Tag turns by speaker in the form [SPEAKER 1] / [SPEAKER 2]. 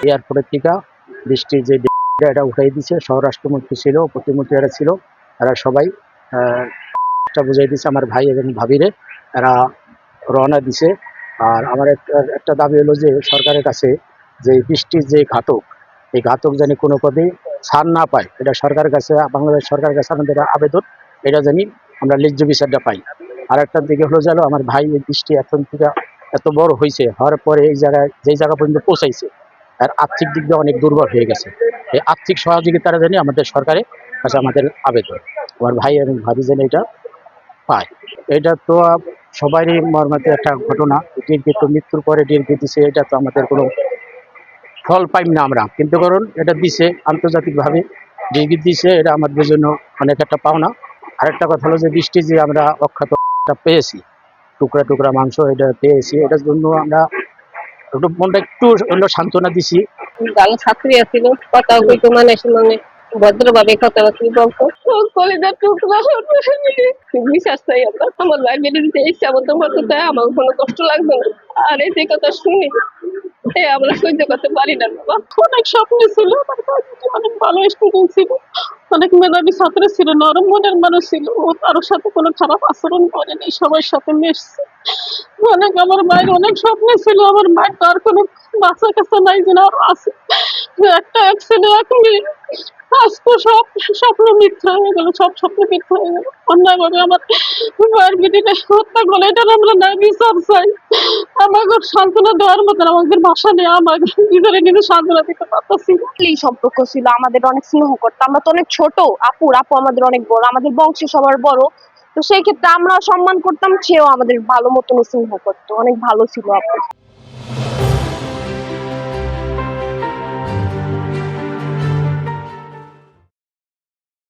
[SPEAKER 1] এয়ারপোর্টের থেকে বৃষ্টি যে এটা উঠাই দিছে, স্বরাষ্ট্রমন্ত্রী ছিল, প্রতিমন্ত্রী এরা ছিল, এরা সবাই বুঝাই দিছে আমার ভাই এবং ভাবিরে, এরা রওনা দিছে। আর আমার একটা দাবি হলো যে সরকারের কাছে যে বৃষ্টির যে ঘাতক, এই ঘাতক জানি কোনো পদে ছাড় না পায়, এটা সরকারের কাছে, বাংলাদেশ সরকারের কাছে আমাদের আবেদন, এটা জানি আমরা ন্যায্য বিচারটা পাই। আর একটা দিকে হলো গেল আমার ভাই এই বৃষ্টি এখন থেকে এত বড় হয়েছে, হওয়ার পরে এই জায়গায় যেই জায়গা পর্যন্ত পৌঁছাইছে, আর আর্থিক দিক দিয়ে অনেক দুর্বল হয়ে গেছে। এই আর্থিক সহযোগিতাটা জানি আমাদের সরকারের কাছে আমাদের আবেদন, আমার ভাই এবং ভাবি যেন এটা পায়। এটা তো সবারই মর্মান্তিক একটা ঘটনা, ডিগ্রি তো মৃত্যুর পরে ডিগ্রি দিছে, এটা তো আমাদের কোনো ফল পাইম না আমরা, কিন্তু কারণ এটা দিছে আন্তর্জাতিকভাবে ডিগ্রি দিছে, এটা আমাদের জন্য অনেক একটা পাওনা। আরেকটা কথা হলো যে বৃষ্টি যে আমরা অক্ষত পেয়েছি, টুকরা টুকরা মাংস এটা পেয়েছি, এটার জন্য আমরা একটু মনটা একটু সান্ত্বনা দিছি।
[SPEAKER 2] ভালো ছাত্রী আছিল, কথা কইতো মানে শুনে ভদ্রভাবে কথাবার্তা বলতো। কলেজের টুকরা বিশ্বাস চাই আমরা, আমার ভাই বেড়ে দিতে ইচ্ছা মতো করতে চাই, আমার কোনো কষ্ট লাগবে না। আর এই যে কথা শুনি আমরা সহ্য করতে পারি না বাবা। অনেক স্বপ্ন ছিল, অনেক ভালো স্টুডেন্ট ছিল, অনেক মেধাবী ছাত্র ছিল, নরম মনের মানুষ ছিল, ও কারোর সাথে কোনো খারাপ আচরণ করেনি, সবার সাথে মিশছে অনেক। আমার মায়ের অনেক স্বপ্ন ছিল, আমার মায়ের তার কোনো বাচ্চা কাছে নাই, যেন আরো আছে একটা এক ছেলে এক মেয়ে। আজকে সব স্বপ্ন মিথ্যা হয়ে গেল, সব স্বপ্ন মিথ্যা হয়ে গেল। অন্যায় ভাবে আমার মায়ের বেটিটা হত্যা করলো, এটা আমরা না বিচার চাই। আমাকে সান্ত্বনা দেওয়ার মতন আমাদের ভাষা নেই, আমার নিজেরা নিজে সান্ত্বনা দিতে পারতেছি।
[SPEAKER 3] এই সম্পর্ক ছিল, আমাদের অনেক স্নেহ করতো। আমরা তো অনেক ছোট, আপু আমাদের অনেক বড়, আমাদের বংশে সবার বড়। তো সেই ক্ষেত্রে আমরা সম্মান করতাম, সেও আমাদের ভালো মতন স্নেহ করতো, অনেক ভালো ছিল আপু।